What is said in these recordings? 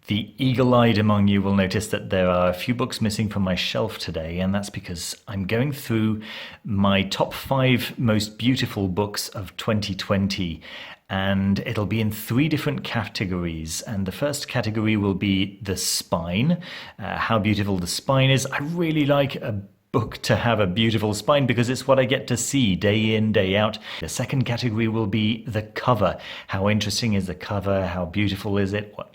The eagle-eyed among you will notice that there are a few books missing from my shelf today, and that's because I'm going through my top 5 most beautiful books of 2020, and it'll be in 3 different categories. And the first category will be the spine, how beautiful the spine is. I really like a book to have a beautiful spine because it's what I get to see day in, day out. The second category will be the cover. How interesting is the cover? How beautiful is it? What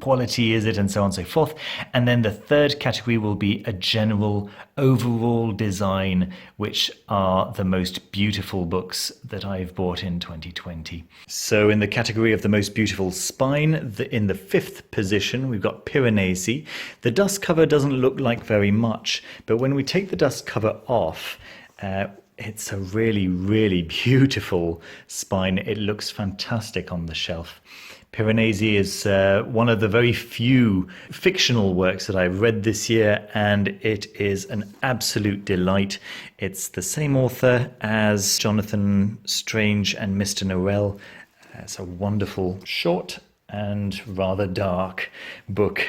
quality is it? And so on and so forth. And then the third category will be a general overall design, which are the most beautiful books that I've bought in 2020. So in the category of the most beautiful spine, in the 5th position, we've got Piranesi. The dust cover doesn't look like very much, but when we take the dust cover off, it's a really, really beautiful spine. It looks fantastic on the shelf. Piranesi is one of the very few fictional works that I've read this year, and it is an absolute delight. It's the same author as Jonathan Strange and Mr. Norrell. It's a wonderful, short and rather dark book.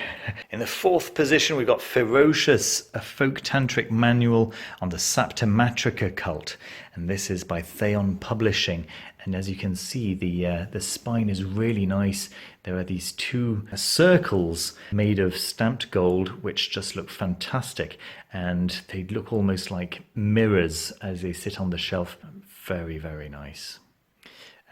In the 4th position, we've got Ferocious, a folk tantric manual on the Saptamatrika cult. And this is by Theon Publishing. And as you can see, the spine is really nice. There are these 2 circles made of stamped gold, which just look fantastic. And they look almost like mirrors as they sit on the shelf. Very, very nice.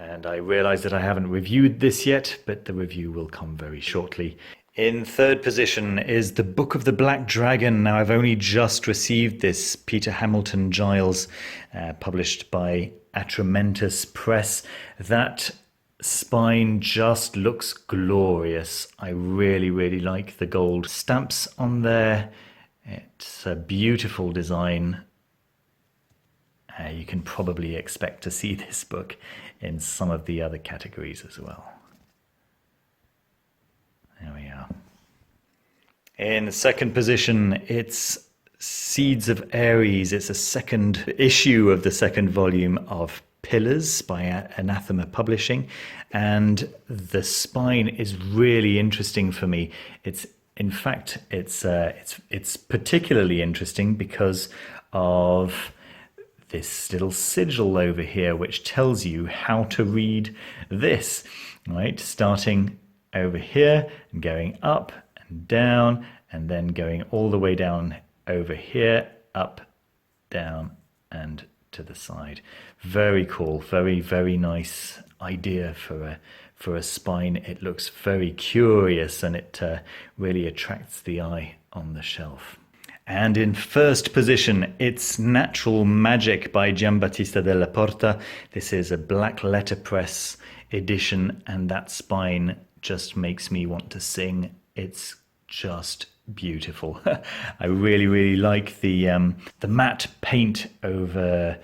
And I realize that I haven't reviewed this yet, but the review will come very shortly. In 3rd position is The Book of the Black Dragon. Now, I've only just received this, Peter Hamilton Giles, published by Atramentus Press. That spine just looks glorious. I really, really like the gold stamps on there. It's a beautiful design. You can probably expect to see this book in some of the other categories as well. There we are. In the 2nd position, it's Seeds of Aries. It's a 2nd issue of the 2nd volume of Pillars by Anathema Publishing, and the spine is really interesting for me. It's particularly interesting because of this little sigil over here, which tells you how to read this, right? Starting over here and going up and down, and then going all the way down over here, up, down, and to the side. Very cool. Very, very nice idea for a spine. It looks very curious, and it really attracts the eye on the shelf. And in 1st position, it's Natural Magic by Giambattista della Porta. This is a black letterpress edition, and that spine just makes me want to sing. It's just beautiful. I really, really like the matte paint over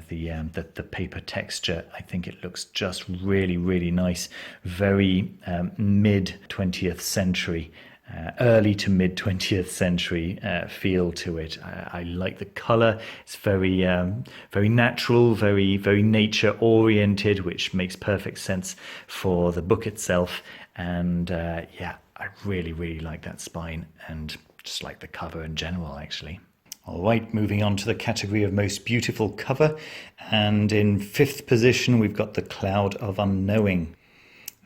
the paper texture. I think it looks just really, really nice. Very mid 20th century. Early to mid 20th century feel to it. I like the color. It's very very natural, very nature oriented, which makes perfect sense for the book itself. And yeah, I really, really like that spine, and just like the cover in general, actually. All right, moving on to the category of most beautiful cover, and in 5th position we've got The Cloud of Unknowing.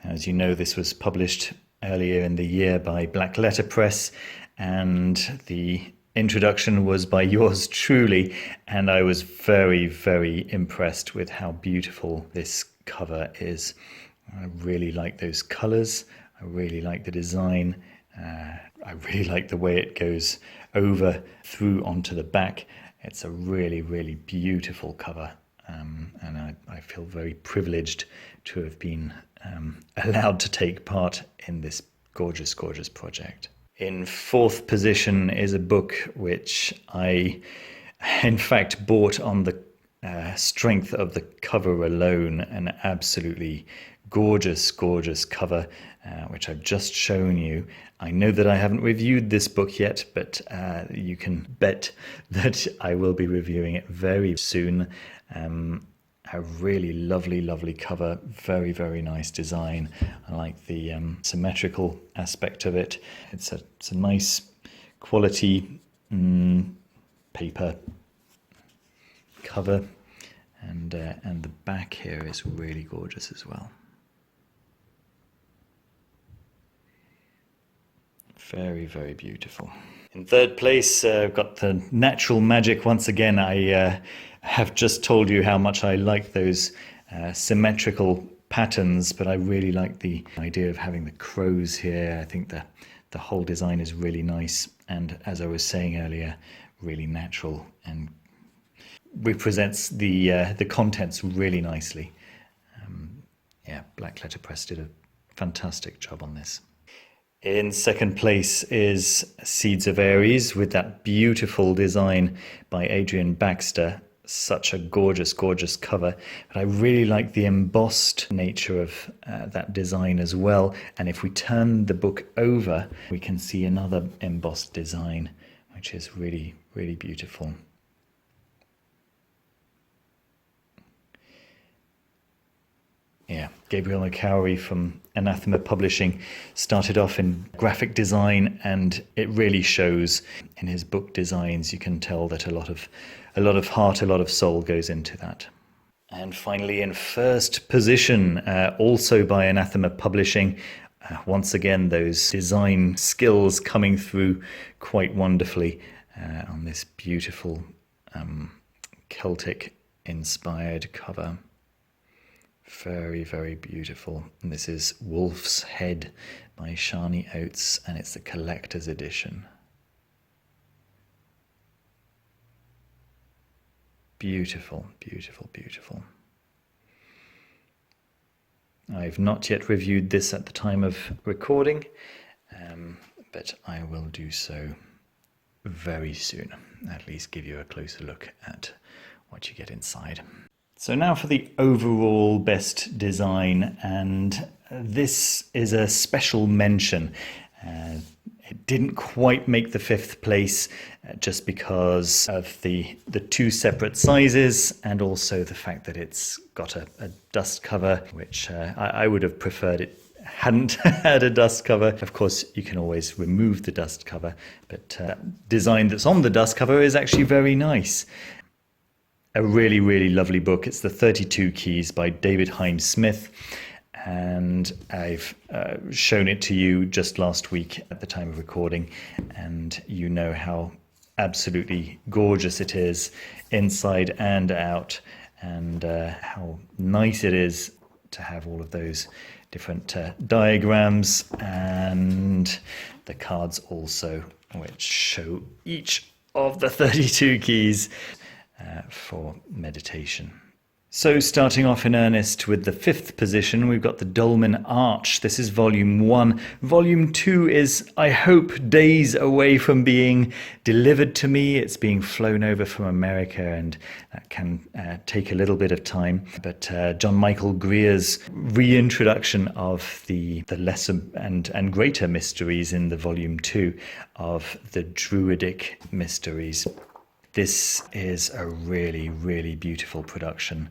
As you know, this was published earlier in the year by Black Letter Press, and the introduction was by yours truly, and I was very, very impressed with how beautiful this cover is. I really like those colors. I really like the design. I really like the way it goes over through onto the back. It's a really, really beautiful cover, and I feel very privileged to have been allowed to take part in this gorgeous, gorgeous project. In 4th position is a book which I, in fact, bought on the strength of the cover alone. An absolutely gorgeous, gorgeous cover, which I've just shown you. I know that I haven't reviewed this book yet, but you can bet that I will be reviewing it very soon. A really lovely cover. Very, very nice design. I like the symmetrical aspect of it. It's a nice quality paper cover, and the back here is really gorgeous as well. Very, very beautiful. In third place, I've got the Natural Magic. Once again, I have just told you how much I like those symmetrical patterns, but I really like the idea of having the crows here. I think the whole design is really nice, and as I was saying earlier, really natural and represents the contents really nicely. Yeah, Black Letter Press did a fantastic job on this. In second place is Seeds of Aries with that beautiful design by Adrian Baxter. Such a gorgeous cover. But I really like the embossed nature of that design as well. And if we turn the book over, we can see another embossed design, which is really, really beautiful. Yeah, Gabriel McCowry from Anathema Publishing started off in graphic design, and it really shows in his book designs. You can tell that a lot of heart, a lot of soul goes into that. And finally, in first position, also by Anathema Publishing, once again, those design skills coming through quite wonderfully on this beautiful Celtic-inspired cover. Very, very beautiful. And this is Wolf's Head by Shani Oates, and it's the collector's edition. Beautiful, beautiful, beautiful. I've not yet reviewed this at the time of recording, but I will do so very soon. At least give you a closer look at what you get inside. So now for the overall best design, and this is a special mention. It didn't quite make the fifth place just because of the two separate sizes, and also the fact that it's got a dust cover, which I would have preferred it hadn't had a dust cover. Of course, you can always remove the dust cover, but design that's on the dust cover is actually very nice. A really, really lovely book. It's the 32 Keys by David Hymes Smith, and I've shown it to you just last week at the time of recording, and you know how absolutely gorgeous it is inside and out, and how nice it is to have all of those different diagrams, and the cards also, which show each of the 32 keys for meditation. So starting off in earnest with the fifth position, we've got the Dolmen Arch. This is volume 1. Volume 2 is, I hope, days away from being delivered to me. It's being flown over from America, and that can take a little bit of time. But John Michael Greer's reintroduction of the lesser and greater mysteries in the volume 2 of the Druidic mysteries. This is a really, really beautiful production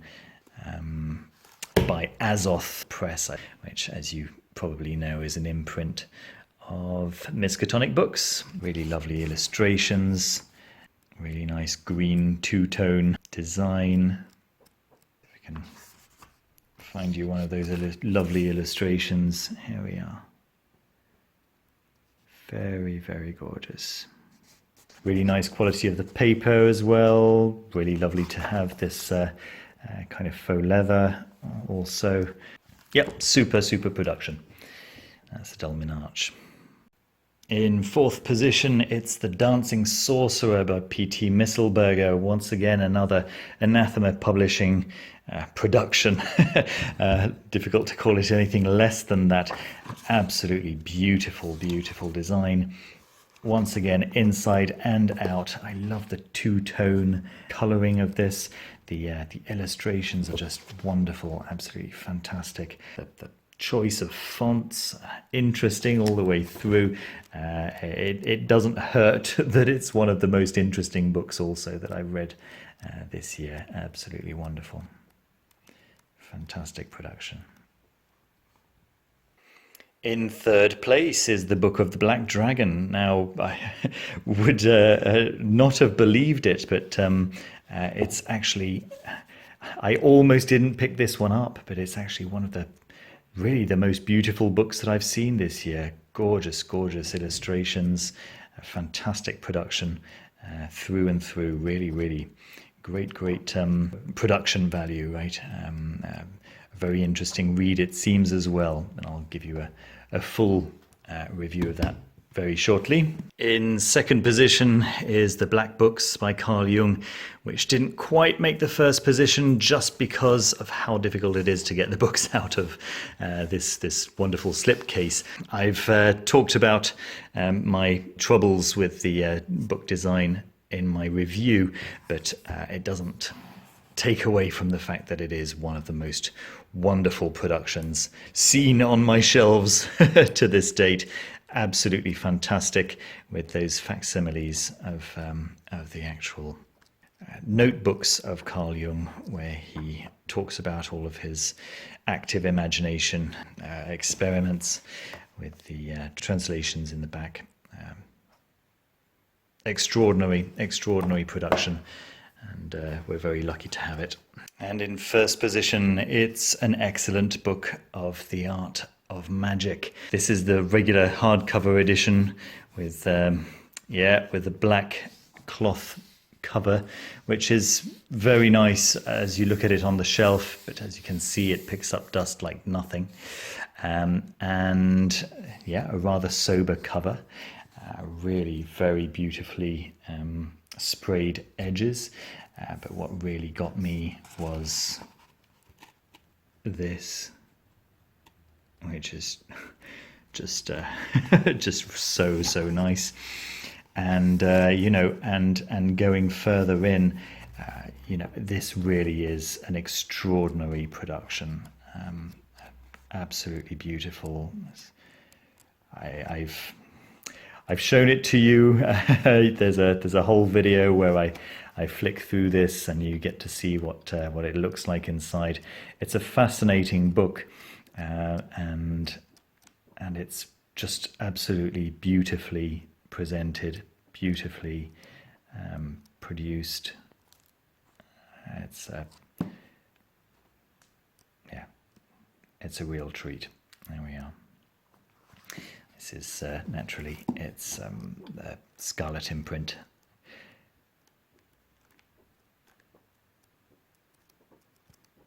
by Azoth Press, which, as you probably know, is an imprint of Miskatonic Books. Really lovely illustrations, really nice green two-tone design. If we can find you one of those lovely illustrations. Here we are. Very, very gorgeous. Really nice quality of the paper as well. Really lovely to have this kind of faux leather also. Yep, super production. That's the Dolmen Arch. In fourth position, it's The Dancing Sorcerer by P.T. Misselberger. Once again, another Anathema Publishing production. Difficult to call it anything less than that. Absolutely beautiful, beautiful design. Once again, inside and out. I love the two-tone colouring of this. The illustrations are just wonderful, absolutely fantastic. The choice of fonts, interesting all the way through. It doesn't hurt that it's one of the most interesting books also that I read this year. Absolutely wonderful. Fantastic production. In third place is The Book of the Black Dragon. Now, I would not have believed it, but it's actually, I almost didn't pick this one up, but it's actually one of the really the most beautiful books that I've seen this year. Gorgeous, gorgeous illustrations, a fantastic production through and through. Really, really great production value, right? A very interesting read, it seems, as well. And I'll give you a full review of that very shortly. In second position is The Black Books by Carl Jung, which didn't quite make the first position just because of how difficult it is to get the books out of this wonderful slipcase. I've talked about my troubles with the book design in my review, but it doesn't take away from the fact that it is one of the most wonderful productions seen on my shelves to this date. Absolutely fantastic, with those facsimiles of the actual notebooks of Carl Jung, where he talks about all of his active imagination experiments, with the translations in the back. Extraordinary production, and we're very lucky to have it. And in first position, it's an excellent book of the art of magic. This is the regular hardcover edition with the black cloth cover, which is very nice as you look at it on the shelf, but as you can see, it picks up dust like nothing. And yeah, a rather sober cover, really very beautifully sprayed edges. But what really got me was this, which is just so nice. And and going further in, this really is an extraordinary production. Absolutely beautiful. I've shown it to you. There's a whole video where I flick through this, and you get to see what it looks like inside. It's a fascinating book, and it's just absolutely beautifully presented, beautifully produced. It's a real treat. There we are. This is naturally, it's the Scarlet imprint.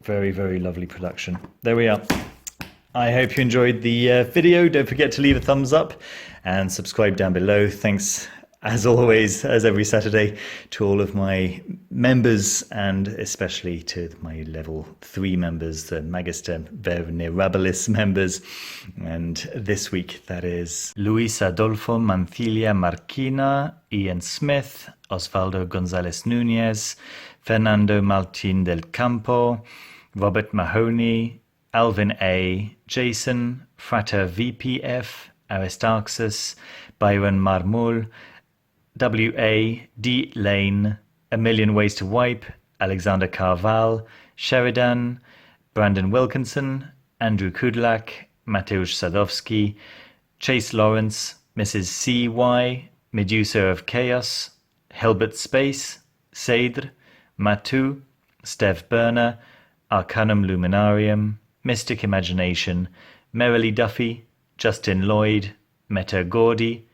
Very lovely production. There we are. I hope you enjoyed the video. Don't forget to leave a thumbs up and subscribe down below. Thanks, as always, as every Saturday, to all of my members, and especially to my level 3 members, the Magister Venerabilis members. And this week, that is Luis Adolfo Mancilia Marquina, Ian Smith, Osvaldo Gonzalez Nunez, Fernando Martin del Campo, Robert Mahoney, Alvin A., Jason, Frater VPF, Aristarchus, Byron Marmul, W.A., D. Lane, A Million Ways to Wipe, Alexander Carval, Sheridan, Brandon Wilkinson, Andrew Kudlak, Mateusz Sadowski, Chase Lawrence, Mrs. C.Y., Medusa of Chaos, Hilbert Space, Seidr, Matu, Steph Berner, Arcanum Luminarium, Mystic Imagination, Merrily Duffy, Justin Lloyd, Meta Gordy,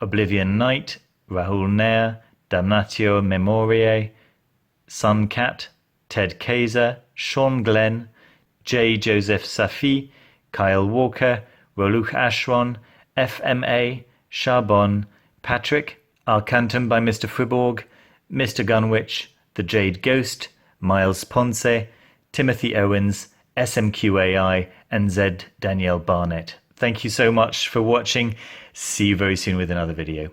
Oblivion Knight, Rahul Nair, Damnatio Memoriae, Suncat, Ted Kaiser, Sean Glenn, J. Joseph Safi, Kyle Walker, Roluch Ashron, FMA, Charbon, Patrick, Arcantum by Mr. Friborg, Mr. Gunwich, The Jade Ghost, Miles Ponce, Timothy Owens, SMQAI, and Z. Danielle Barnett. Thank you so much for watching. See you very soon with another video.